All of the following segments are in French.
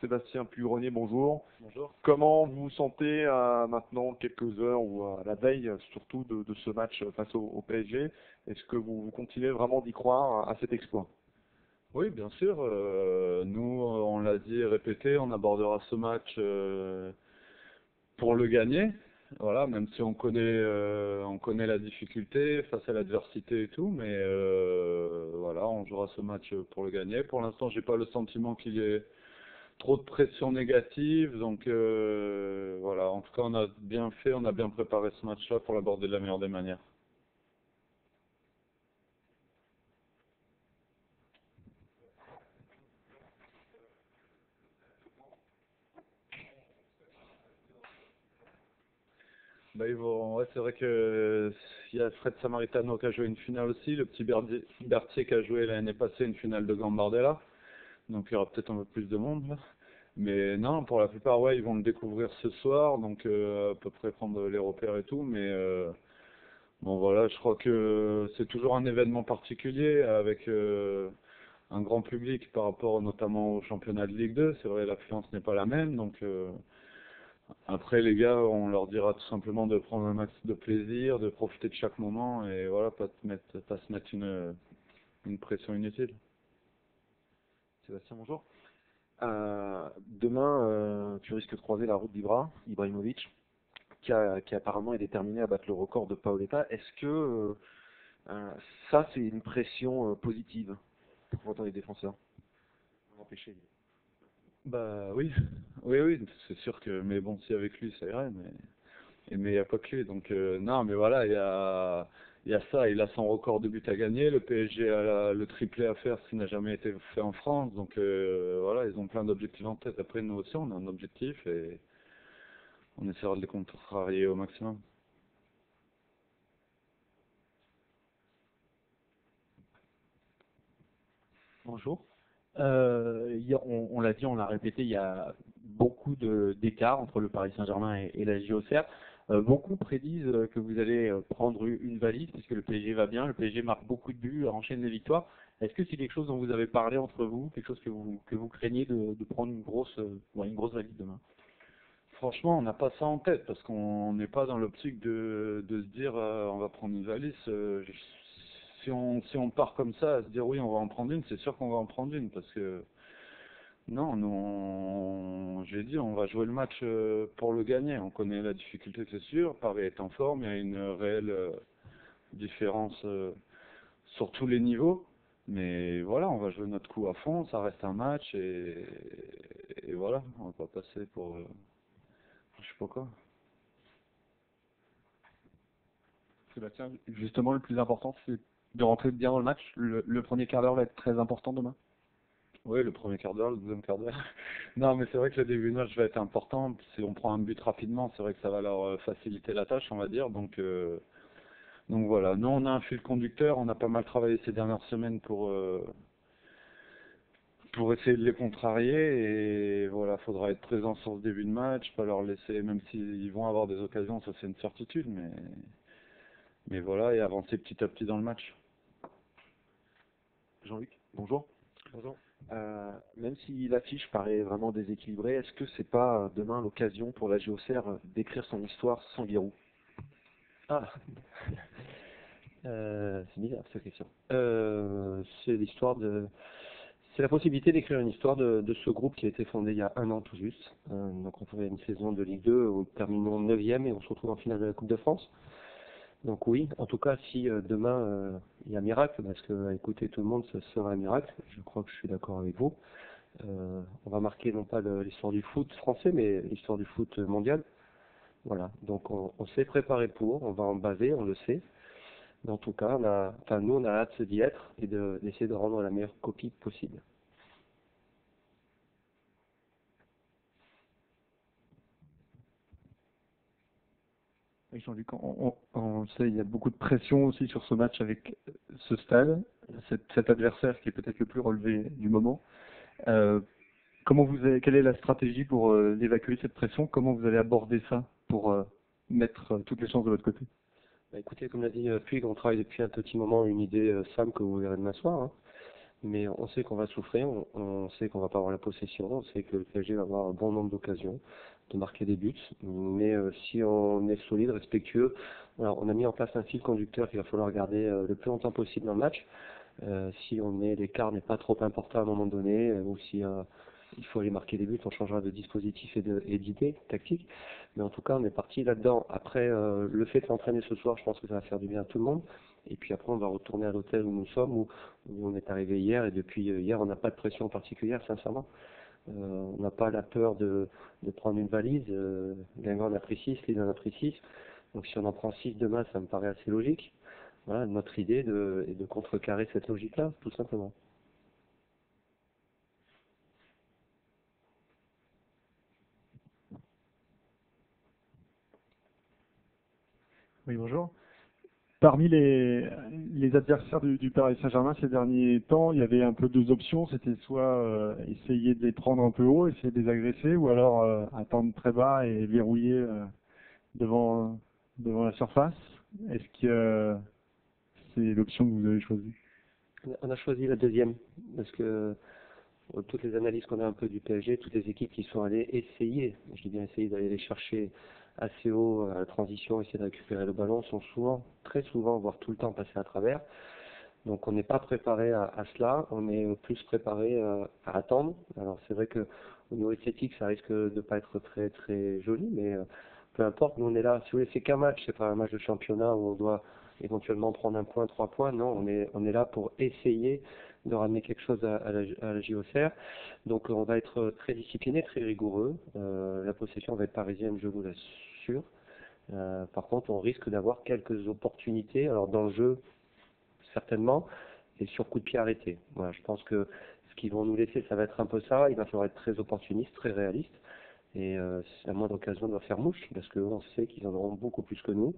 Sébastien Puy-Grenier, bonjour. Bonjour. Comment vous vous sentez à maintenant quelques heures ou à la veille surtout de ce match face au PSG? Est-ce que vous continuez vraiment d'y croire à cet exploit? Oui, bien sûr. Nous, on l'a dit et répété, on abordera ce match pour le gagner. Voilà, même si on connaît la difficulté face à l'adversité et tout, mais voilà, on jouera ce match pour le gagner. Pour l'instant, j'ai pas le sentiment qu'il y ait trop de pression négative, donc voilà. En tout cas, on a bien fait, on a bien préparé ce match-là pour l'aborder de la meilleure des manières. Bah, ouais, c'est vrai que il y a Fred Samaritano qui a joué une finale aussi, le petit Berthier qui a joué l'année passée une finale de Gambardella, donc il y aura peut-être un peu plus de monde là. Mais non, pour la plupart, ouais, ils vont le découvrir ce soir, donc à peu près prendre les repères et tout, mais bon voilà, je crois que c'est toujours un événement particulier avec un grand public par rapport notamment au championnat de Ligue 2, c'est vrai, l'affluence n'est pas la même, donc après, les gars, on leur dira tout simplement de prendre un max de plaisir, de profiter de chaque moment et voilà, pas se mettre une pression inutile. Sébastien, bonjour. Demain, tu risques de croiser la route Ibrahimovic, qui apparemment est déterminé à battre le record de Paoletta. Est-ce que ça, c'est une pression positive pour les défenseurs? Empêcher. Bah oui, oui, c'est sûr que, mais bon, si avec lui, ça irait, mais il n'y a pas que lui, donc non, mais voilà, il y a ça, il a son record de buts à gagner, le PSG a le triplé à faire, ce qui n'a jamais été fait en France, donc voilà, ils ont plein d'objectifs en tête. Après, nous aussi, on a un objectif et on essaiera de les contrarier au maximum. Bonjour. On l'a dit, on l'a répété, il y a beaucoup d'écart entre le Paris Saint-Germain et la JOCR. Beaucoup prédisent que vous allez prendre une valise puisque le PSG va bien, le PSG marque beaucoup de buts, enchaîne les victoires. Est-ce que c'est quelque chose dont vous avez parlé entre vous, quelque chose que vous craignez de prendre une grosse valise demain? Franchement, on n'a pas ça en tête parce qu'on n'est pas dans l'optique de se dire on va prendre une valise. Si on part comme ça à se dire oui, on va en prendre une, c'est sûr qu'on va en prendre une parce que non, nous, j'ai dit, on va jouer le match pour le gagner. On connaît la difficulté, c'est sûr. Paris est en forme, il y a une réelle différence sur tous les niveaux. Mais voilà, on va jouer notre coup à fond, ça reste un match et voilà, on va pas passer pour je sais pas quoi. Sébastien, justement, le plus important, c'est de rentrer bien dans le match. Le premier quart d'heure va être très important demain. Oui, le premier quart d'heure, le deuxième quart d'heure. Non, mais c'est vrai que le début de match va être important. Si on prend un but rapidement, c'est vrai que ça va leur faciliter la tâche, on va dire. Donc voilà. Nous, on a un fil conducteur. On a pas mal travaillé ces dernières semaines pour essayer de les contrarier. Et voilà, faudra être présent sur ce début de match, pas leur laisser, même s'ils vont avoir des occasions, ça c'est une certitude, mais voilà, et avancer petit à petit dans le match. Jean-Luc, bonjour. Bonjour. Même si l'affiche paraît vraiment déséquilibrée, est-ce que c'est pas demain l'occasion pour la JOCR d'écrire son histoire sans Giroud? Ah, c'est bizarre cette question. C'est la possibilité d'écrire une histoire de ce groupe qui a été fondé il y a un an tout juste. Donc on fait une saison de Ligue 2, on termine 9e et on se retrouve en finale de la Coupe de France. Donc oui, en tout cas, si demain il y a un miracle, parce que écouter tout le monde, ce sera un miracle, je crois que je suis d'accord avec vous. On va marquer non pas l'histoire du foot français, mais l'histoire du foot mondial. Voilà, donc on s'est préparé pour, on va en baser, on le sait. Mais en tout cas, nous on a hâte d'y être et d'essayer de rendre la meilleure copie possible. Oui, Jean-Luc, on le sait, il y a beaucoup de pression aussi sur ce match avec ce stade, cet adversaire qui est peut-être le plus relevé du moment. Quelle est la stratégie pour évacuer cette pression? Comment vous allez aborder ça pour mettre toutes les chances de votre côté? Bah, écoutez, comme l'a dit Puig, on travaille depuis un petit moment une idée simple que vous verrez demain soir. Mais on sait qu'on va souffrir, on sait qu'on va pas avoir la possession, on sait que le PSG va avoir un bon nombre d'occasions de marquer des buts. Mais si on est solide, respectueux, alors on a mis en place un fil conducteur qu'il va falloir garder le plus longtemps possible dans le match. Si l'écart n'est pas trop important à un moment donné, ou si il faut aller marquer des buts, on changera de dispositif et d'idée tactique. Mais en tout cas, on est parti là-dedans. Après, le fait de s'entraîner ce soir, je pense que ça va faire du bien à tout le monde. Et puis après, on va retourner à l'hôtel où nous sommes, où on est arrivé hier. Et depuis hier, on n'a pas de pression particulière, sincèrement. On n'a pas la peur de prendre une valise. Guingamp en a pris 6, Lille en a pris 6. Donc si on en prend 6 demain, ça me paraît assez logique. Voilà, notre idée est de contrecarrer cette logique-là, tout simplement. Oui, bonjour. Parmi les adversaires du Paris Saint-Germain ces derniers temps, il y avait un peu deux options. C'était soit essayer de les prendre un peu haut, essayer de les agresser, ou alors attendre très bas et verrouiller devant la surface. Est-ce que c'est l'option que vous avez choisie? On a choisi la deuxième, parce que toutes les analyses qu'on a un peu du PSG, toutes les équipes qui sont allées essayer, je dis bien essayer d'aller les chercher assez haut à la transition, essayer de récupérer le ballon, sont souvent, très souvent, voire tout le temps passés à travers. Donc on n'est pas préparé à cela, on est plus préparé à attendre. Alors c'est vrai que au niveau esthétique, ça risque de ne pas être très très joli, mais peu importe, nous on est là. Si vous voulez, c'est qu'un match, c'est pas un match de championnat où on doit éventuellement prendre un point, 3 points. Non, on est là pour essayer de ramener quelque chose à la JOCR. Donc on va être très discipliné, très rigoureux. La possession va être parisienne, je vous l'assure. Par contre, on risque d'avoir quelques opportunités. Alors dans le jeu, certainement, et sur coup de pied arrêté. Voilà, je pense que ce qu'ils vont nous laisser, ça va être un peu ça. Il va falloir être très opportuniste, très réaliste. Et la moindre occasion doit faire mouche, parce qu'on sait qu'ils en auront beaucoup plus que nous.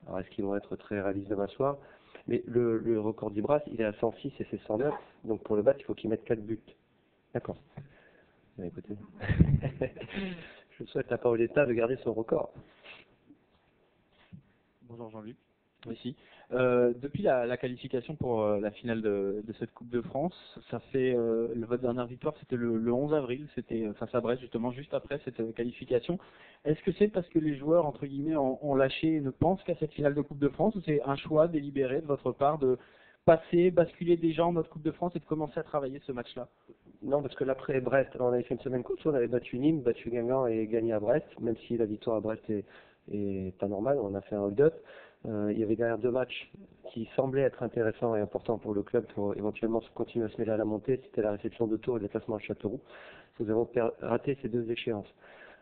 Alors est-ce qu'ils vont être très réalistes demain soir? Mais le record d'Ibras, il est à 106 et c'est 109. Donc pour le battre, il faut qu'il mette 4 buts. D'accord. Écoutez, je souhaite à Paoletta de garder son record. Bonjour Jean-Luc. Ici. Depuis la qualification pour la finale de cette Coupe de France, ça fait votre dernière victoire, c'était le 11 avril, c'était face à Brest justement, juste après cette qualification. Est-ce que c'est parce que les joueurs entre guillemets ont lâché et ne pensent qu'à cette finale de Coupe de France, ou c'est un choix délibéré de votre part de basculer déjà en mode Coupe de France et de commencer à travailler ce match-là? Non, parce que l'après Brest, on avait fait une semaine courte, on avait battu Nîmes, battu Guingamp et gagné à Brest, même si la victoire à Brest est pas normale, on a fait un hold-up. Il y avait derrière 2 matchs qui semblaient être intéressants et importants pour le club pour éventuellement continuer à se mêler à la montée. C'était la réception de Tours et le déplacement à Châteauroux. Nous avons raté ces 2 échéances.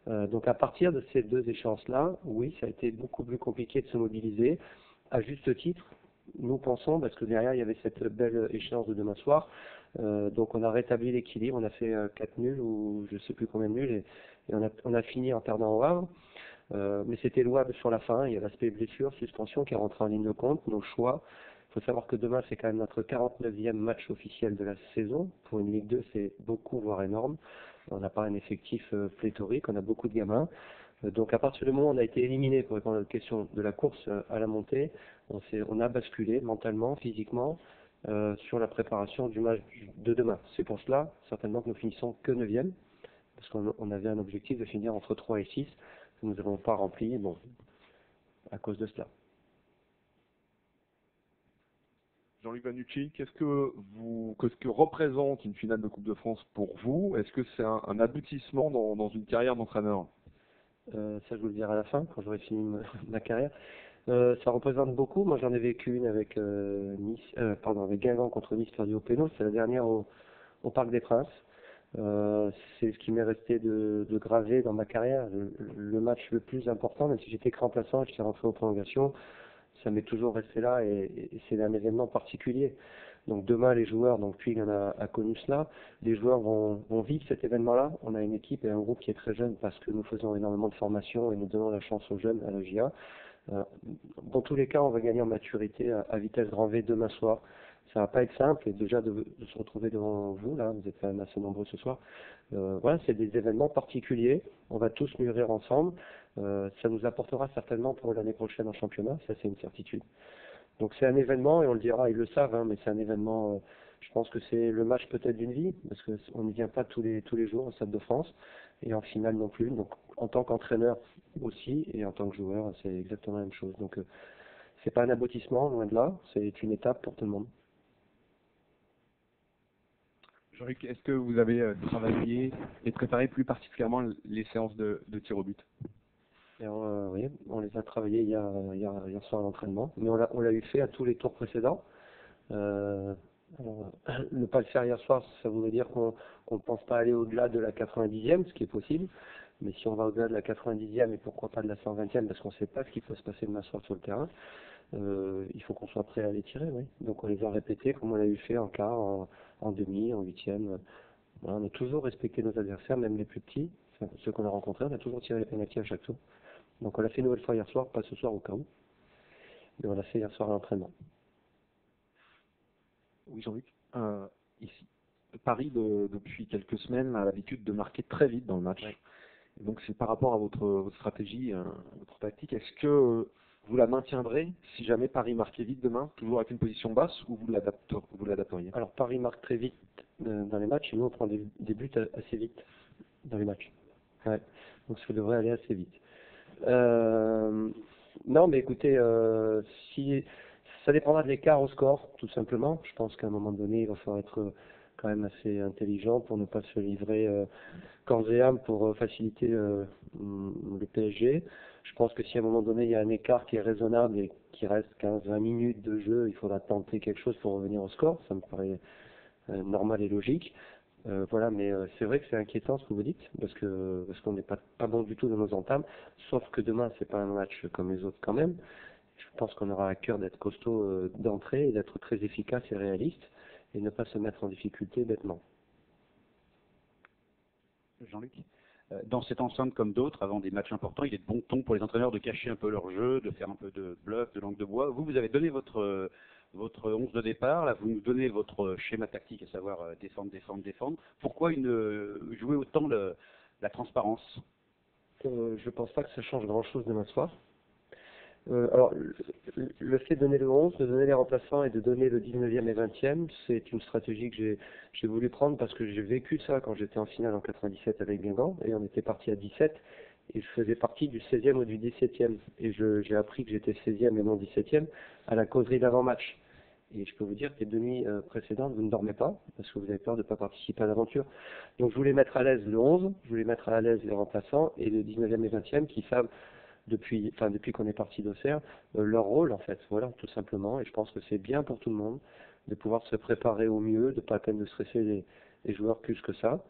Donc à partir de ces 2 échéances-là, oui, ça a été beaucoup plus compliqué de se mobiliser, à juste titre. Nous pensons, parce que derrière il y avait cette belle échéance de demain soir, donc on a rétabli l'équilibre, on a fait 4 nuls ou je ne sais plus combien de nuls, et on a fini en perdant au Havre. Mais c'était louable sur la fin, il y a l'aspect blessure, suspension qui est rentré en ligne de compte, nos choix. Il faut savoir que demain c'est quand même notre 49e match officiel de la saison. Pour une Ligue 2 c'est beaucoup, voire énorme. On n'a pas un effectif pléthorique, on a beaucoup de gamins. Donc à partir du moment où on a été éliminé, pour répondre à votre question, de la course à la montée, on a basculé mentalement, physiquement, sur la préparation du match de demain. C'est pour cela, certainement, que nous finissons que 9e, parce qu'on avait un objectif de finir entre 3 et 6, que nous n'avons pas rempli, bon, à cause de cela. Jean-Luc Vanucci, qu'est-ce que représente une finale de Coupe de France pour vous? Est-ce que c'est un aboutissement dans une carrière d'entraîneur? Ça, je vous le dirai à la fin, quand j'aurai fini ma carrière. Ça représente beaucoup. Moi, j'en ai vécu une avec avec Guingamp contre Nice perdu au pénal. C'est la dernière au Parc des Princes. C'est ce qui m'est resté de gravé dans ma carrière. Le match le plus important, même si j'étais remplaçant, j'étais rentré aux prolongations, ça m'est toujours resté là et c'est un événement particulier. Donc demain, les joueurs, donc Puig a connu cela, les joueurs vont vivre cet événement-là. On a une équipe et un groupe qui est très jeune parce que nous faisons énormément de formation et nous donnons la chance aux jeunes à la GIA. Dans tous les cas, on va gagner en maturité à vitesse grand V demain soir. Ça va pas être simple et déjà de se retrouver devant vous, là, vous êtes quand même assez nombreux ce soir. Voilà, c'est des événements particuliers. On va tous mûrir ensemble. Ça nous apportera certainement pour l'année prochaine en championnat, ça c'est une certitude. Donc c'est un événement, et on le dira, ils le savent, hein, mais c'est un événement Je pense que c'est le match peut-être d'une vie, parce qu'on ne vient pas tous les jours au Stade de France, et en finale non plus. Donc en tant qu'entraîneur aussi, et en tant que joueur, c'est exactement la même chose. Donc c'est pas un aboutissement, loin de là, c'est une étape pour tout le monde. Jean-Luc, est-ce que vous avez travaillé et préparé plus particulièrement les séances de tir au but? Oui, on les a travaillés hier soir à l'entraînement, mais on l'a eu fait à tous les tours précédents. Alors, ne pas le faire hier soir, ça voudrait dire qu'on ne pense pas aller au-delà de la 90e, ce qui est possible. Mais si on va au-delà de la 90e et pourquoi pas de la 120e, parce qu'on ne sait pas ce qui peut se passer demain soir sur le terrain, il faut qu'on soit prêt à les tirer. Oui. Donc on les a répétés comme on l'a eu fait en quart, en demi, en huitième. Voilà, on a toujours respecté nos adversaires, même les plus petits, enfin, ceux qu'on a rencontrés, on a toujours tiré les pénaltys à chaque tour. Donc on l'a fait une nouvelle fois hier soir, pas ce soir au cas où, mais on l'a fait hier soir à l'entraînement. Oui, Jean-Luc. Ici, Paris, depuis quelques semaines, a l'habitude de marquer très vite dans le match. Ouais. Et donc, c'est par rapport à votre stratégie, votre tactique. Est-ce que vous la maintiendrez si jamais Paris marquait vite demain, toujours avec une position basse, ou vous l'adapteriez? Alors Paris marque très vite dans les matchs, et nous on prend des buts assez vite dans les matchs. Ouais. Donc ça devrait aller assez vite. Non, mais écoutez, si ça dépendra de l'écart au score, tout simplement. Je pense qu'à un moment donné, il va falloir être quand même assez intelligent pour ne pas se livrer corps et âme pour faciliter le PSG. Je pense que si à un moment donné il y a un écart qui est raisonnable et qu'il reste 15-20 minutes de jeu, il faudra tenter quelque chose pour revenir au score. Ça me paraît normal et logique. Voilà, mais c'est vrai que c'est inquiétant ce que vous dites, parce qu'on n'est pas bon du tout dans nos entames, sauf que demain c'est pas un match comme les autres quand même. Je pense qu'on aura à cœur d'être costaud d'entrée et d'être très efficace et réaliste, et ne pas se mettre en difficulté bêtement. Jean-Luc, dans cette enceinte comme d'autres, avant des matchs importants, il est de bon ton pour les entraîneurs de cacher un peu leur jeu, de faire un peu de bluff, de langue de bois. Vous avez donné votre 11 de départ, là, vous nous donnez votre schéma tactique, à savoir défendre, défendre, défendre. Pourquoi jouer autant la transparence? Je pense pas que ça change grand-chose demain soir. Alors, le fait de donner le 11, de donner les remplaçants et de donner le 19e et 20e, c'est une stratégie que j'ai voulu prendre parce que j'ai vécu ça quand j'étais en finale en 97 avec Guingamp, et on était parti à 17, et je faisais partie du 16e ou du 17e. Et j'ai appris que j'étais 16e et non 17e à la causerie d'avant-match. Et je peux vous dire que les demi précédentes, vous ne dormez pas, parce que vous avez peur de ne pas participer à l'aventure. Donc je voulais mettre à l'aise le 11, je voulais mettre à l'aise les remplaçants, et le 19e et 20e qui savent depuis qu'on est parti d'Auxerre, leur rôle en fait, voilà, tout simplement. Et je pense que c'est bien pour tout le monde de pouvoir se préparer au mieux, de ne pas à peine de stresser les joueurs plus que ça.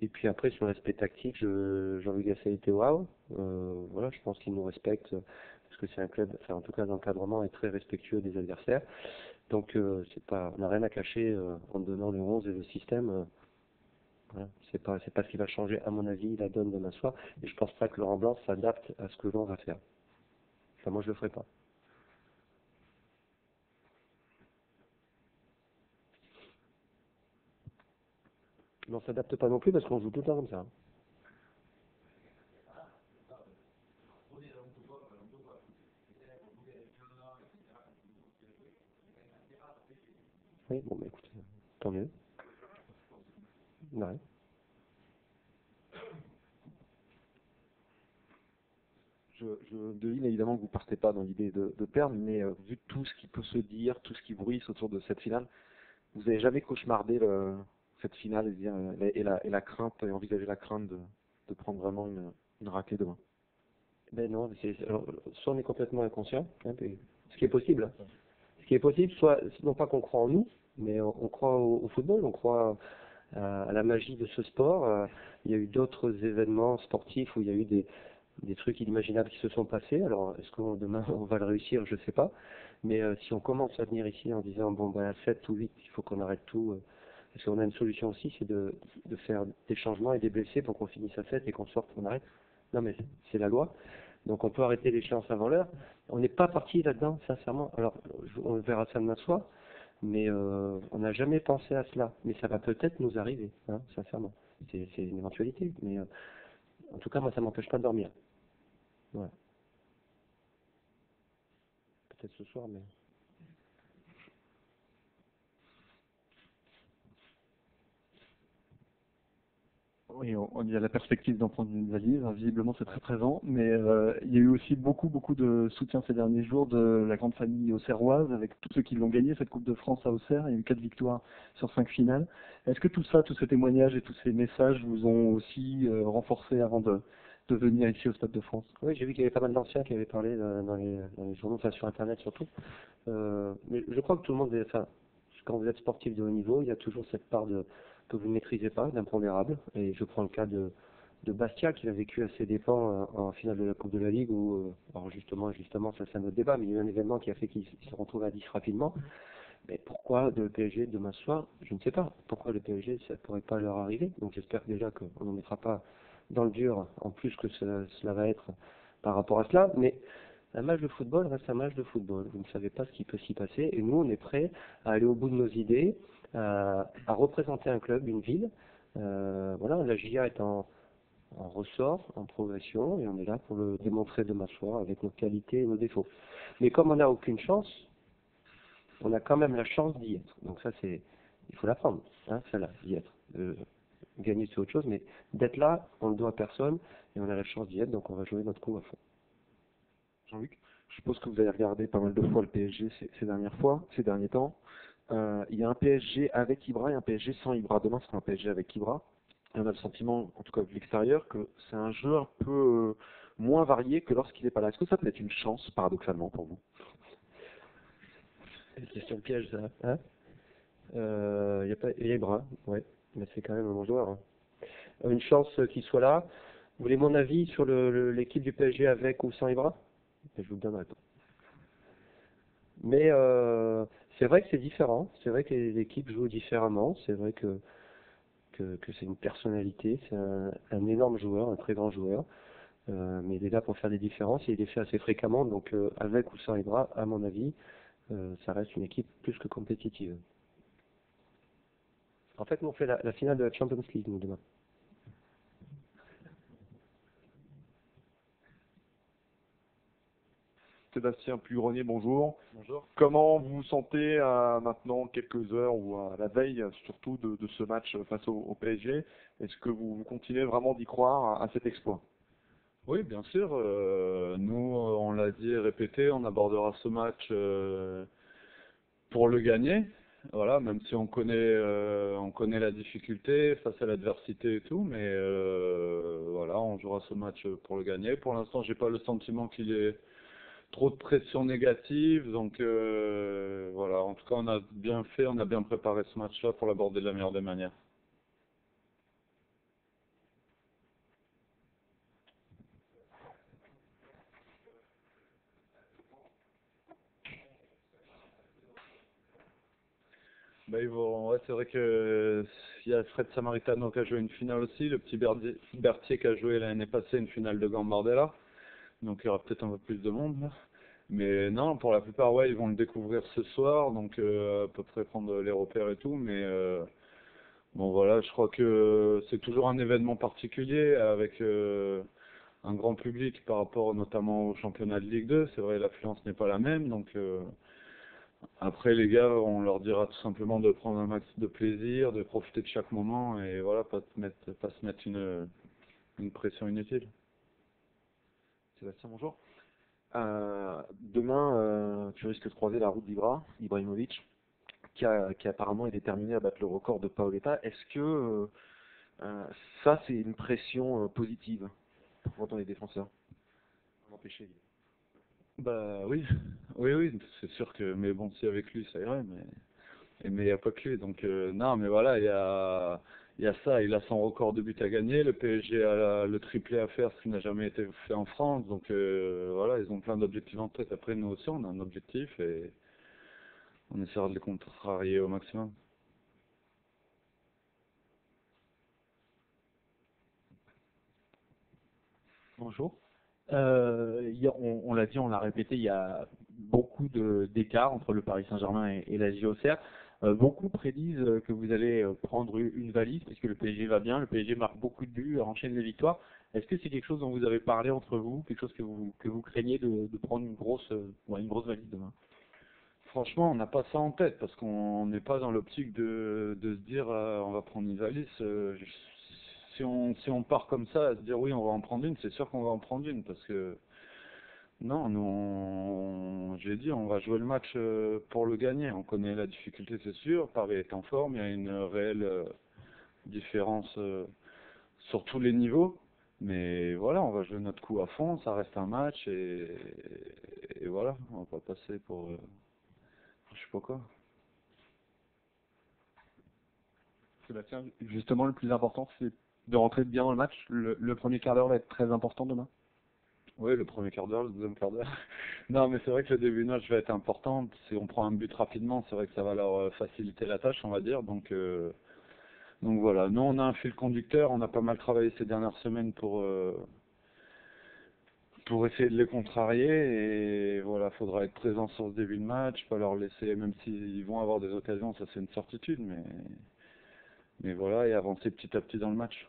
Et puis après, sur l'aspect tactique, Jean-Luc Gasset était waouh. Voilà, je pense qu'il nous respecte, parce que c'est un club, enfin en tout cas l'encadrement est très respectueux des adversaires. Donc on n'a rien à cacher en donnant le 11 et le système. Voilà. C'est pas ce qui va changer, à mon avis, la donne demain soir. Et je pense pas que Laurent Blanc s'adapte à ce que l'on va faire. Enfin, moi, je le ferai pas. Mais on s'adapte pas non plus parce qu'on joue tout le temps comme ça. Oui, bon, bah écoute, tant mieux. Ouais. Je devine évidemment que vous ne partez pas dans l'idée de perdre, mais vu tout ce qui peut se dire, tout ce qui bruisse autour de cette finale, vous n'avez jamais cauchemardé cette finale et la crainte, et envisagé la crainte de prendre vraiment une raclée demain? Ben non, alors, soit on est complètement inconscient, hein, ce qui est possible. Hein. Ce qui est possible, soit non pas qu'on croit en nous, mais on croit au football, on croit à la magie de ce sport. Il y a eu d'autres événements sportifs où il y a eu des trucs inimaginables qui se sont passés. Alors, est-ce que demain on va le réussir? Je sais pas. Mais si on commence à venir ici en disant bon ben à 7 ou 8, il faut qu'on arrête tout. Parce qu'on a une solution aussi, c'est de faire des changements et des blessés pour qu'on finisse à 7 et qu'on sorte, qu'on arrête. Non mais c'est la loi. Donc on peut arrêter l'échéance avant l'heure. On n'est pas parti là-dedans, sincèrement. Alors on verra ça demain soir. Mais on n'a jamais pensé à cela. Mais ça va peut-être nous arriver, hein, sincèrement. C'est une éventualité. Mais en tout cas, moi, ça m'empêche pas de dormir. Voilà. Peut-être ce soir, mais... Oui, il y a la perspective d'en prendre une valise, hein, visiblement c'est très présent, mais il y a eu aussi beaucoup de soutien ces derniers jours de la grande famille auxerroise, avec tous ceux qui l'ont gagné, cette Coupe de France à Auxerre. Il y a eu 4 victoires sur 5 finales. Est-ce que tout ça, tous ces témoignages et tous ces messages vous ont aussi renforcé avant de venir ici au Stade de France? Oui, j'ai vu qu'il y avait pas mal d'anciens qui avaient parlé dans les journaux, enfin sur Internet surtout. Mais je crois que tout le monde, enfin, quand vous êtes sportif de haut niveau, il y a toujours cette part que vous ne maîtrisez pas, d'impondérable. Et je prends le cas de Bastia, qui a vécu à ses dépens en finale de la Coupe de la Ligue, où, alors justement, ça c'est un autre débat, mais il y a eu un événement qui a fait qu'il se retrouve à 10 rapidement. Mais pourquoi le PSG demain soir? Je ne sais pas. Pourquoi le PSG, ça ne pourrait pas leur arriver? Donc j'espère déjà qu'on ne mettra pas dans le dur, en plus que cela va être par rapport à cela. Mais un match de football reste un match de football. Vous ne savez pas ce qui peut s'y passer. Et nous, on est prêts à aller au bout de nos idées, à représenter un club, une ville. Voilà, la GIA est en ressort, en progression, et on est là pour le démontrer demain soir avec nos qualités et nos défauts. Mais comme on n'a aucune chance, on a quand même la chance d'y être. Donc ça, il faut l'apprendre, hein, celle-là, d'y être. Gagner, c'est autre chose, mais d'être là, on ne le doit à personne, et on a la chance d'y être, donc on va jouer notre coup à fond. Jean-Luc, je suppose que vous avez regardé pas mal de fois le PSG ces derniers temps. Il y a un PSG avec Ibra et un PSG sans Ibra. Demain, ce sera un PSG avec Ibra. Et on a le sentiment, en tout cas de l'extérieur, que c'est un jeu un peu moins varié que lorsqu'il n'est pas là. Est-ce que ça peut être une chance, paradoxalement, pour vous? C'est une question piège, ça. Hein, il y a Ibra, ouais, mais c'est quand même un bon joueur. Hein. Une chance qu'il soit là. Vous voulez mon avis sur l'équipe du PSG avec ou sans Ibra? Je vous le donnerai pas. Mais c'est vrai que c'est différent. C'est vrai que l'équipe joue différemment. C'est vrai que c'est une personnalité. C'est un énorme joueur, un très grand joueur. Mais il est là pour faire des différences et il les fait assez fréquemment. Donc avec ou sans Ibra, à mon avis, ça reste une équipe plus que compétitive. En fait, nous on fait la finale de la Champions League nous demain. Sébastien Puy-Grenier, bonjour. Bonjour. Comment vous vous sentez maintenant quelques heures ou à la veille surtout de ce match face au PSG? Est-ce que vous continuez vraiment d'y croire à cet exploit? Oui, bien sûr. Nous, on l'a dit et répété, on abordera ce match pour le gagner. Voilà, même si on connaît la difficulté face à l'adversité et tout, mais voilà, on jouera ce match pour le gagner. Pour l'instant, j'ai pas le sentiment qu'il y ait trop de pression négative, donc voilà. En tout cas, on a bien fait, on a bien préparé ce match-là pour l'aborder de la meilleure des manières. Bah, ouais, c'est vrai que il y a Fred Samaritano qui a joué une finale aussi, le petit Berthier qui a joué l'année passée une finale de Gambardella, donc il y aura peut-être un peu plus de monde là. Mais non, pour la plupart, ouais, ils vont le découvrir ce soir, donc à peu près prendre les repères et tout, mais bon voilà, je crois que c'est toujours un événement particulier avec un grand public par rapport notamment au championnat de Ligue 2, c'est vrai l'affluence n'est pas la même, donc après, les gars, on leur dira tout simplement de prendre un max de plaisir, de profiter de chaque moment et voilà, pas se mettre une pression inutile. Sébastien, bonjour. Demain, tu risques de croiser la route Ibrahimovic, qui apparemment est déterminé à battre le record de Paoletta. Est-ce que ça, c'est une pression positive pour les défenseurs? Pour l'empêcher, évidemment. Bah oui, oui, c'est sûr que, mais bon, si avec lui, ça irait, mais il n'y a pas que lui, donc non, mais voilà, il y a ça, il a son record de buts à gagner, le PSG a le triplé à faire, ce qui n'a jamais été fait en France, donc voilà, ils ont plein d'objectifs en tête. Après, nous aussi, on a un objectif et on essaiera de les contrarier au maximum. Bonjour. On l'a dit, on l'a répété, il y a beaucoup d'écart entre le Paris Saint-Germain et la JOCR. Beaucoup prédisent que vous allez prendre une valise, puisque le PSG va bien, le PSG marque beaucoup de buts, enchaîne les victoires. Est-ce que c'est quelque chose dont vous avez parlé entre vous, quelque chose que vous craignez de prendre une grosse valise demain? Franchement, on n'a pas ça en tête, parce qu'on n'est pas dans l'optique de se dire on va prendre une valise. si on part comme ça, à se dire oui, on va en prendre une, c'est sûr qu'on va en prendre une, parce que non, nous, j'ai dit, on va jouer le match pour le gagner. On connaît la difficulté, c'est sûr. Paris est en forme, il y a une réelle différence sur tous les niveaux. Mais voilà, on va jouer notre coup à fond, ça reste un match et voilà, on va pas passer pour je sais pas quoi. Sébastien, justement, le plus important, c'est de rentrer bien dans le match. Le premier quart d'heure va être très important demain. Oui, le premier quart d'heure, le deuxième quart d'heure. Non, mais c'est vrai que le début de match va être important. Si on prend un but rapidement, c'est vrai que ça va leur faciliter la tâche, on va dire. Donc voilà. Nous, on a un fil conducteur. On a pas mal travaillé ces dernières semaines pour essayer de les contrarier. Et voilà, faudra être présent sur ce début de match, pas leur laisser, même s'ils vont avoir des occasions, ça c'est une certitude, mais voilà, et avancer petit à petit dans le match.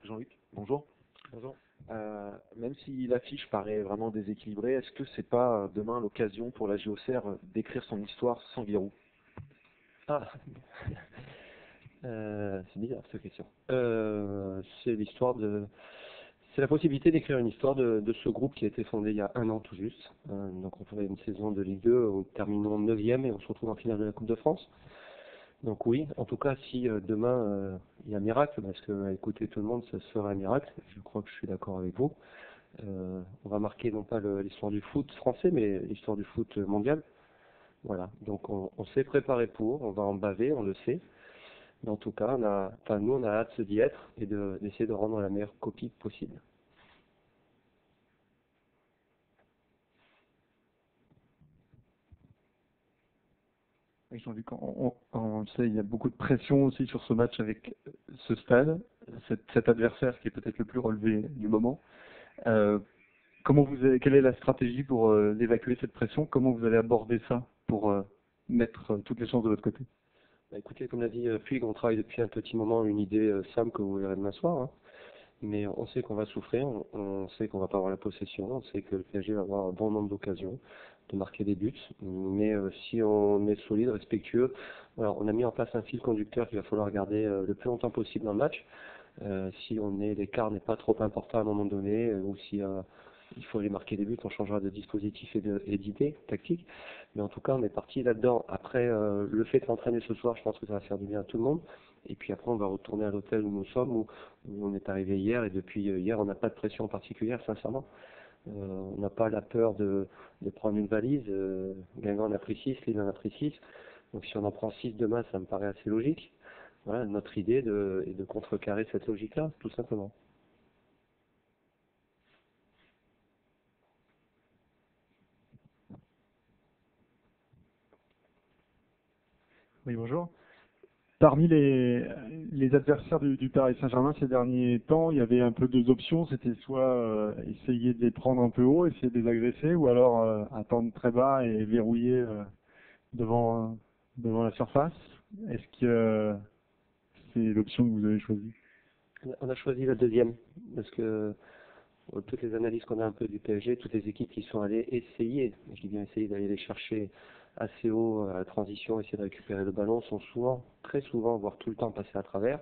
Jean-Luc, bonjour. Bonjour. Même si l'affiche paraît vraiment déséquilibrée, est-ce que c'est pas demain l'occasion pour la JOCR d'écrire son histoire sans Giroud? Ah, c'est bizarre cette question. C'est l'histoire de, c'est la possibilité d'écrire une histoire de ce groupe qui a été fondé il y a 1 an tout juste. Donc on fait une saison de Ligue 2, on terminons 9e et on se retrouve en finale de la Coupe de France. Donc oui, en tout cas, si demain il y a miracle, parce que écoutez tout le monde, ça sera un miracle, je crois que je suis d'accord avec vous. On va marquer non pas l'histoire du foot français, mais l'histoire du foot mondial. Voilà, donc on s'est préparé pour, on va en baver, on le sait. Mais en tout cas, nous on a hâte d'y être et d'essayer de rendre la meilleure copie possible. Oui, Jean-Luc, on le sait, il y a beaucoup de pression aussi sur ce match avec ce stade, cet adversaire qui est peut-être le plus relevé du moment. Quelle est la stratégie pour évacuer cette pression? Comment vous allez aborder ça pour mettre toutes les chances de votre côté? Bah, écoutez, comme l'a dit Puig, on travaille depuis un petit moment une idée simple que vous verrez demain soir. Hein. Mais on sait qu'on va souffrir, on sait qu'on va pas avoir la possession, on sait que le PSG va avoir un bon nombre d'occasions de marquer des buts. Mais si on est solide, respectueux, alors on a mis en place un fil conducteur qu'il va falloir garder le plus longtemps possible dans le match. Si l'écart n'est pas trop important à un moment donné, ou si il faut aller marquer des buts, on changera de dispositif et d'idée tactique. Mais en tout cas, on est parti là-dedans. Après, le fait de s'entraîner ce soir, je pense que ça va faire du bien à tout le monde. Et puis après, on va retourner à l'hôtel où nous sommes, où on est arrivé hier. Et depuis hier, on n'a pas de pression particulière, sincèrement. On n'a pas la peur de prendre une valise. Guingamp en a pris 6, Lille en a pris 6. Donc si on en prend 6 demain, ça me paraît assez logique. Voilà, notre idée est de contrecarrer cette logique-là, tout simplement. Oui, bonjour. Parmi les adversaires du Paris Saint-Germain ces derniers temps, il y avait un peu deux options. C'était soit essayer de les prendre un peu haut, essayer de les agresser, ou alors attendre très bas et verrouiller devant la surface. Est-ce que c'est l'option que vous avez choisie? On a choisi la deuxième, parce que toutes les analyses qu'on a un peu du PSG, toutes les équipes qui sont allées essayer, je dis bien essayer d'aller les chercher assez haut à la transition, essayer de récupérer le ballon, sont souvent, très souvent, voire tout le temps passés à travers.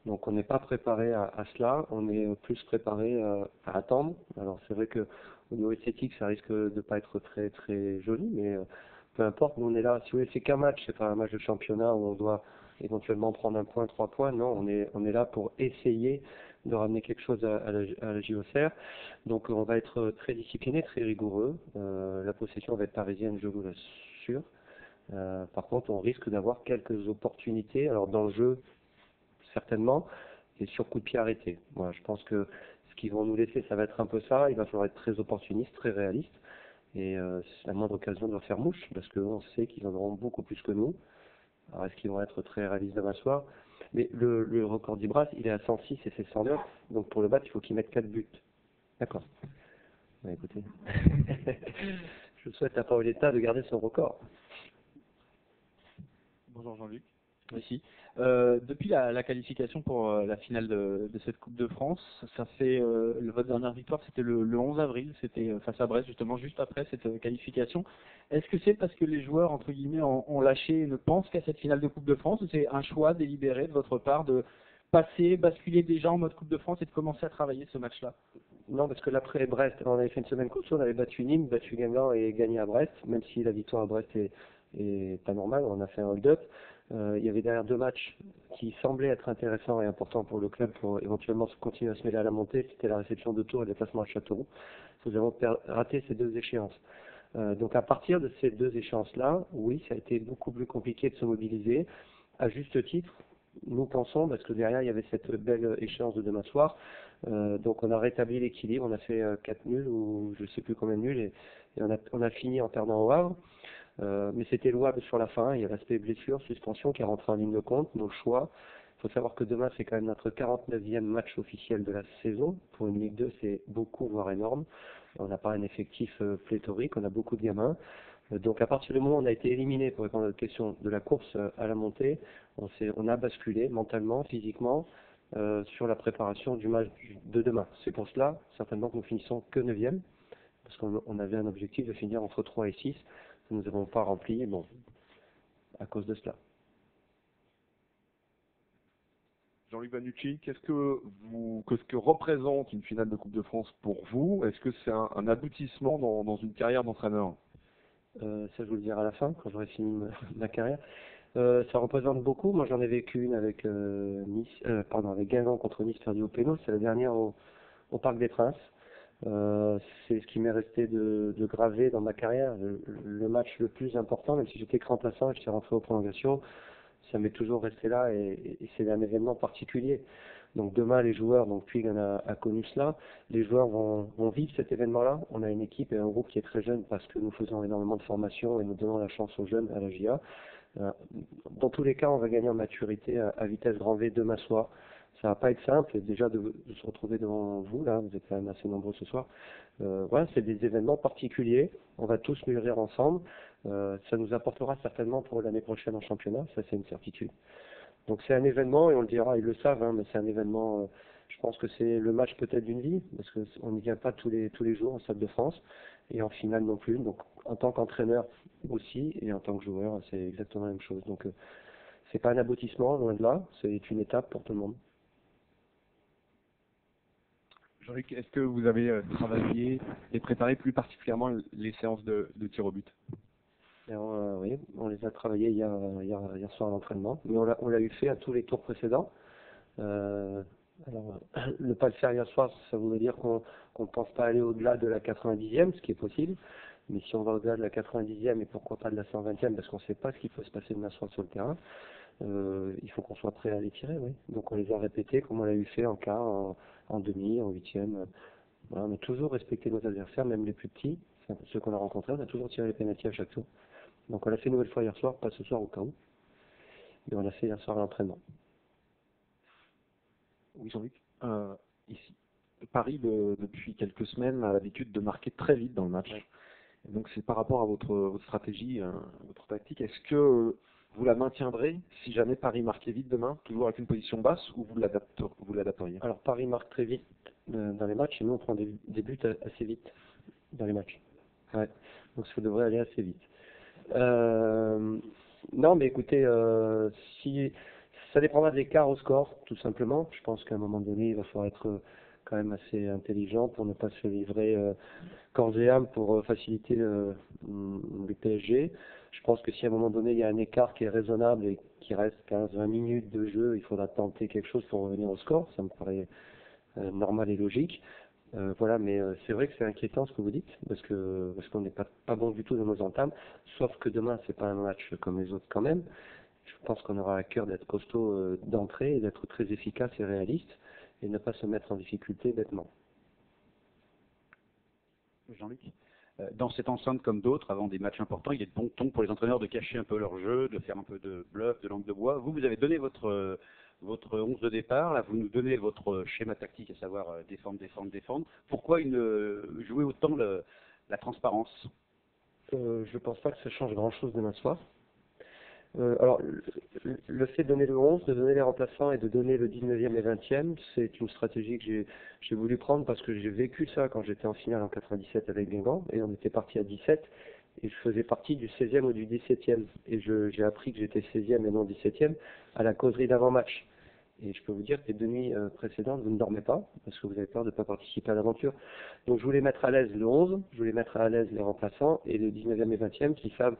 Donc on n'est pas préparé à cela, on est plus préparé à attendre. Alors c'est vrai que au niveau esthétique, ça risque de ne pas être très très joli, mais peu importe, nous on est là. Si vous voulez, c'est qu'un match, c'est pas un match de championnat où on doit éventuellement prendre 1 point, 3 points. Non, on est là pour essayer de ramener quelque chose à la JOCR. Donc on va être très discipliné, très rigoureux. La possession va être parisienne, je vous l'assure. Par contre, on risque d'avoir quelques opportunités. Alors dans le jeu, certainement, et sur coup de pied arrêté. Voilà, je pense que ce qu'ils vont nous laisser, ça va être un peu ça. Il va falloir être très opportuniste, très réaliste. Et c'est la moindre occasion de leur faire mouche, parce qu'on sait qu'ils en auront beaucoup plus que nous. Alors est-ce qu'ils vont être très réalistes demain soir? Mais le record d'Ibras, il est à 106 et c'est 109. Donc pour le battre, il faut qu'il mette 4 buts. D'accord. Bah, écoutez, je souhaite à Paoletta de garder son record. Bonjour Jean-Luc. Merci. Depuis la qualification pour la finale de cette Coupe de France, ça fait votre dernière victoire, c'était le 11 avril, c'était face à Brest justement, juste après cette qualification. Est-ce que c'est parce que les joueurs entre guillemets ont lâché et ne pensent qu'à cette finale de Coupe de France, ou c'est un choix délibéré de votre part de passer, basculer déjà en mode Coupe de France et de commencer à travailler ce match-là? Non, parce que l'après Brest, on avait fait une semaine course, on avait battu Nîmes, battu Guingamp et gagné à Brest, même si la victoire à Brest est pas normale, on a fait un hold-up. Il y avait derrière 2 matchs qui semblaient être intéressants et importants pour le club pour éventuellement continuer à se mêler à la montée. C'était la réception de Tours et le déplacement à Châteauroux. Nous avons raté ces 2 échéances. Donc à partir de ces 2 échéances-là, oui, ça a été beaucoup plus compliqué de se mobiliser. À juste titre, nous pensons, parce que derrière il y avait cette belle échéance de demain soir, donc on a rétabli l'équilibre, on a fait 4 nuls ou je ne sais plus combien de nuls et on a fini en perdant au Havre. Mais c'était louable sur la fin, il y a l'aspect blessure, suspension qui est rentré en ligne de compte, nos choix. Il faut savoir que demain c'est quand même notre 49e match officiel de la saison. Pour une Ligue 2 c'est beaucoup, voire énorme. On n'a pas un effectif pléthorique, on a beaucoup de gamins. Donc à partir du moment où on a été éliminé, pour répondre à votre question, de la course à la montée, on a basculé mentalement, physiquement, sur la préparation du match de demain. C'est pour cela, certainement, que nous finissons que 9e, parce qu'on avait un objectif de finir entre 3 et 6, que nous n'avons pas rempli, bon, à cause de cela. Jean-Luc Vanucci, qu'est-ce que représente une finale de Coupe de France pour vous? Est-ce que c'est un aboutissement dans une carrière d'entraîneur? Ça, je vous le dirai à la fin, quand j'aurai fini ma carrière. Ça représente beaucoup. Moi, j'en ai vécu une avec avec Guingamp contre Nice perdu au péno. C'est la dernière au Parc des Princes. C'est ce qui m'est resté de gravé dans ma carrière. Le match le plus important, même si j'étais remplaçant et j'étais rentré aux prolongations, ça m'est toujours resté là et c'est un événement particulier. Donc demain, les joueurs, donc Puig a connu cela, les joueurs vont vivre cet événement-là. On a une équipe et un groupe qui est très jeune parce que nous faisons énormément de formation et nous donnons la chance aux jeunes à la GIA. Dans tous les cas, on va gagner en maturité à vitesse grand V demain soir. Ça va pas être simple, et déjà de se retrouver devant vous, là, vous êtes quand même assez nombreux ce soir. Voilà, c'est des événements particuliers, on va tous mûrir ensemble. Ça nous apportera certainement pour l'année prochaine en championnat, ça c'est une certitude. Donc c'est un événement, et on le dira, ils le savent, hein, mais c'est un événement, je pense que c'est le match peut-être d'une vie, parce qu'on n'y vient pas tous les jours en Stade de France, et en finale non plus. Donc en tant qu'entraîneur aussi, et en tant que joueur, c'est exactement la même chose. Donc c'est pas un aboutissement, loin de là, c'est une étape pour tout le monde. Jean-Luc, est-ce que vous avez travaillé et préparé plus particulièrement les séances de tir au but? Alors, oui, on les a travaillés hier soir à l'entraînement, mais on l'a eu fait à tous les tours précédents. Alors, ne pas le faire hier soir, ça voudrait dire qu'on ne pense pas aller au-delà de la 90e, ce qui est possible. Mais si on va au-delà de la 90e et pourquoi pas de la 120e, parce qu'on ne sait pas ce qui peut se passer demain soir sur le terrain, il faut qu'on soit prêt à les tirer, oui. Donc on les a répétés comme on l'a eu fait en quart, en demi, en huitième. Voilà, on a toujours respecté nos adversaires, même les plus petits, ceux qu'on a rencontrés, on a toujours tiré les pénaltys à chaque tour. Donc on l'a fait une nouvelle fois hier soir, pas ce soir au cas où, mais on l'a fait hier soir à l'entraînement. Oui, Jean-Luc. Ici, Paris, depuis quelques semaines, a l'habitude de marquer très vite dans le match. Ouais. Et donc c'est par rapport à votre stratégie, votre tactique. Est-ce que vous la maintiendrez si jamais Paris marquait vite demain, toujours avec une position basse, ou vous l'adapteriez? Alors Paris marque très vite dans les matchs et nous on prend des buts assez vite dans les matchs. Ouais. Donc ça devrait aller assez vite. Non mais écoutez, si ça dépendra de l'écart au score, tout simplement. Je pense qu'à un moment donné, il va falloir être quand même assez intelligent pour ne pas se livrer corps et âme pour faciliter le PSG. Je pense que si à un moment donné il y a un écart qui est raisonnable et qu'il reste 15-20 minutes de jeu, il faudra tenter quelque chose pour revenir au score. Ça me paraît normal et logique. Voilà, mais c'est vrai que c'est inquiétant ce que vous dites, parce qu'on n'est pas bon du tout dans nos entames, sauf que demain c'est pas un match comme les autres quand même. Je pense qu'on aura à cœur d'être costaud d'entrée et d'être très efficace et réaliste et ne pas se mettre en difficulté bêtement. Jean-Luc, dans cette enceinte comme d'autres, avant des matchs importants, il est de bon ton pour les entraîneurs de cacher un peu leur jeu, de faire un peu de bluff, de langue de bois. Vous avez donné votre 11 de départ, là vous nous donnez votre schéma tactique, à savoir défendre. Pourquoi jouer autant la transparence? Je pense pas que ça change grand-chose demain soir. Alors, le fait de donner le 11, de donner les remplaçants et de donner le 19e et 20e, c'est une stratégie que j'ai voulu prendre parce que j'ai vécu ça quand j'étais en finale en 97 avec Guingamp et on était parti à 17 et je faisais partie du 16e ou du 17e et j'ai appris que j'étais 16e et non 17e à la causerie d'avant-match. Et je peux vous dire que les 2 nuits précédentes, vous ne dormez pas, parce que vous avez peur de ne pas participer à l'aventure. Donc je voulais mettre à l'aise le 11, je voulais mettre à l'aise les remplaçants, et le 19e et 20e qui savent,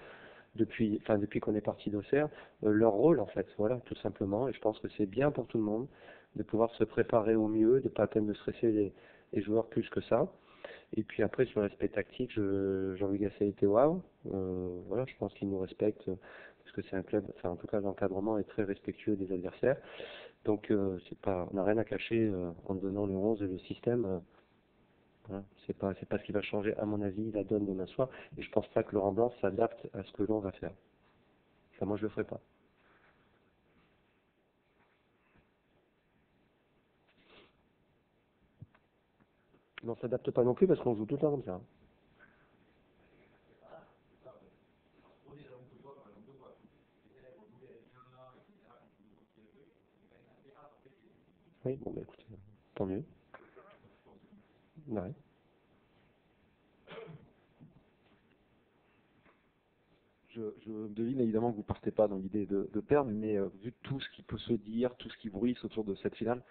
depuis qu'on est parti d'Auxerre, leur rôle en fait, voilà, tout simplement. Et je pense que c'est bien pour tout le monde de pouvoir se préparer au mieux, de pas à peine de stresser les joueurs plus que ça. Et puis après, sur l'aspect tactique, Jean-Louis Gasset était waouh. Voilà, je pense qu'il nous respecte, parce que c'est un club, enfin en tout cas l'encadrement est très respectueux des adversaires. Donc on n'a rien à cacher en donnant le 11 et le système. Voilà. C'est pas ce qui va changer, à mon avis, la donne demain soir. Et je pense pas que Laurent Blanc s'adapte à ce que l'on va faire. Enfin, moi, je le ferai pas. Mais on s'adapte pas non plus parce qu'on joue tout le temps comme ça. Oui, bon, bah écoutez, tant mieux. Ouais. Je devine évidemment que vous ne partez pas dans l'idée de perdre, mais vu tout ce qui peut se dire, tout ce qui bruisse autour de cette finale,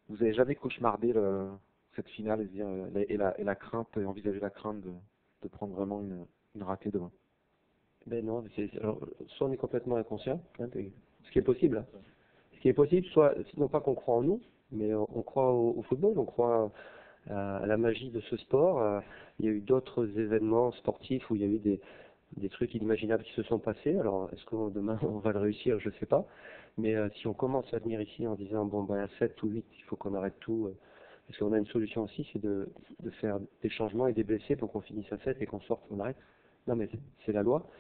vous n'avez jamais cauchemardé cette finale et, se dire, et la crainte, et envisager la crainte de prendre vraiment une raclée demain? Ben non, alors, soit on est complètement inconscient, hein, ce qui est possible. Ce qui est possible, soit, non pas qu'on croit en nous, mais on croit au football, on croit à la magie de ce sport. Il y a eu d'autres événements sportifs où il y a eu des trucs inimaginables qui se sont passés. Alors, est-ce que demain on va le réussir? Je sais pas. Mais si on commence à venir ici en disant, bon, ben, à 7 ou 8, il faut qu'on arrête tout, parce qu'on a une solution aussi, c'est de faire des changements et des blessés pour qu'on finisse à 7 et qu'on sorte, on arrête. Non, mais c'est la loi.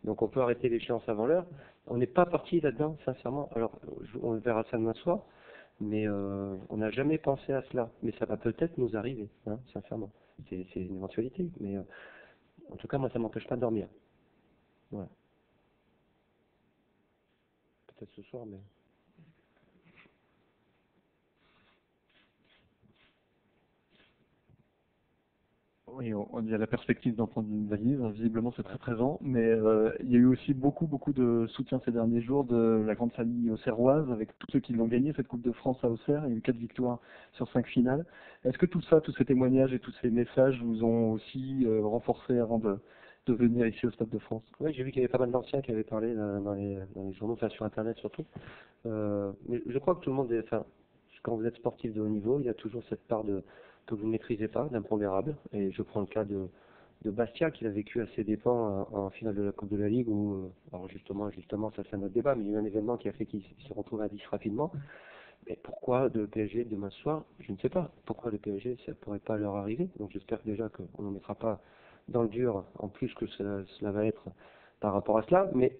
Donc on peut arrêter l'échéance avant l'heure. On n'est pas parti là-dedans, sincèrement. Alors, on verra ça demain soir, mais on n'a jamais pensé à cela. Mais ça va peut-être nous arriver, hein, sincèrement. C'est une éventualité, mais en tout cas, moi, ça ne m'empêche pas de dormir. Voilà. Peut-être ce soir, mais... Oui, il y a la perspective d'en prendre une valise, hein, visiblement c'est très présent, mais il y a eu aussi beaucoup de soutien ces derniers jours de la grande famille auxerroise, avec tous ceux qui l'ont gagné, cette Coupe de France à Auxerre. Il y a eu 4 victoires sur 5 finales. Est-ce que tout ça, tous ces témoignages et tous ces messages vous ont aussi renforcé avant de venir ici au Stade de France? Oui, j'ai vu qu'il y avait pas mal d'anciens qui avaient parlé dans les journaux, enfin sur Internet surtout. Mais je crois que tout le monde est... Enfin, quand vous êtes sportif de haut niveau, il y a toujours cette part que vous ne maîtrisez pas, d'impondérable. Et je prends le cas de Bastia, qu'il a vécu à ses dépens en finale de la Coupe de la Ligue, où, alors justement, ça c'est un autre débat, mais il y a eu un événement qui a fait qu'il se retrouve à 10 rapidement. Mais pourquoi le PSG demain soir? Je ne sais pas. Pourquoi le PSG, ça ne pourrait pas leur arriver? Donc j'espère déjà qu'on ne mettra pas dans le dur, en plus que cela va être par rapport à cela. Mais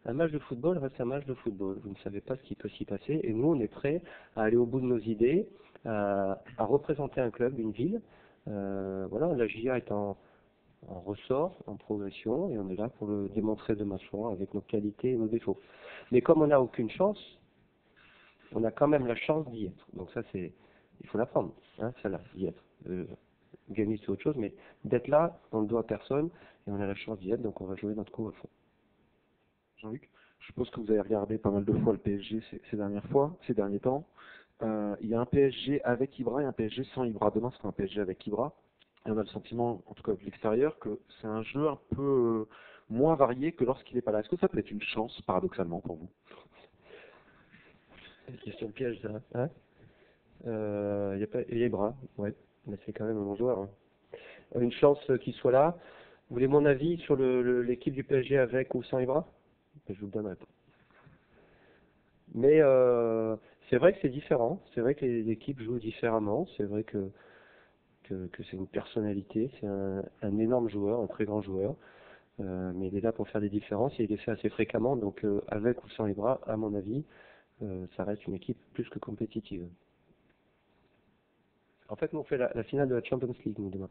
un match de football reste un match de football. Vous ne savez pas ce qui peut s'y passer. Et nous, on est prêts à aller au bout de nos idées, à représenter un club, une ville. Voilà, la GIA est en ressort, en progression, et on est là pour le démontrer demain soir avec nos qualités et nos défauts. Mais comme on n'a aucune chance, on a quand même la chance d'y être. Donc ça, il faut l'apprendre, hein, celle-là, d'y être. Gagner, c'est autre chose, mais d'être là, on ne le doit à personne, et on a la chance d'y être, donc on va jouer notre coup à fond. Jean-Luc, je suppose que vous avez regardé pas mal de fois le PSG ces derniers temps. Il y a un PSG avec Ibra et un PSG sans Ibra. Demain, c'est un PSG avec Ibra. Et on a le sentiment, en tout cas de l'extérieur, que c'est un jeu un peu moins varié que lorsqu'il n'est pas là. Est-ce que ça peut être une chance, paradoxalement, pour vous? C'est une question piège, ça. Hein, il y a Ibra, ouais, mais c'est quand même un bon joueur. Hein. Une chance qu'il soit là. Vous voulez mon avis sur l'équipe du PSG avec ou sans Ibra? Je vous le donnerai pas. Mais c'est vrai que c'est différent. C'est vrai que les équipes jouent différemment. C'est vrai que c'est une personnalité. C'est un énorme joueur, un très grand joueur. Mais il est là pour faire des différences et il les fait assez fréquemment. Donc avec ou sans Ibra, à mon avis, ça reste une équipe plus que compétitive. En fait, nous on fait la finale de la Champions League nous demain.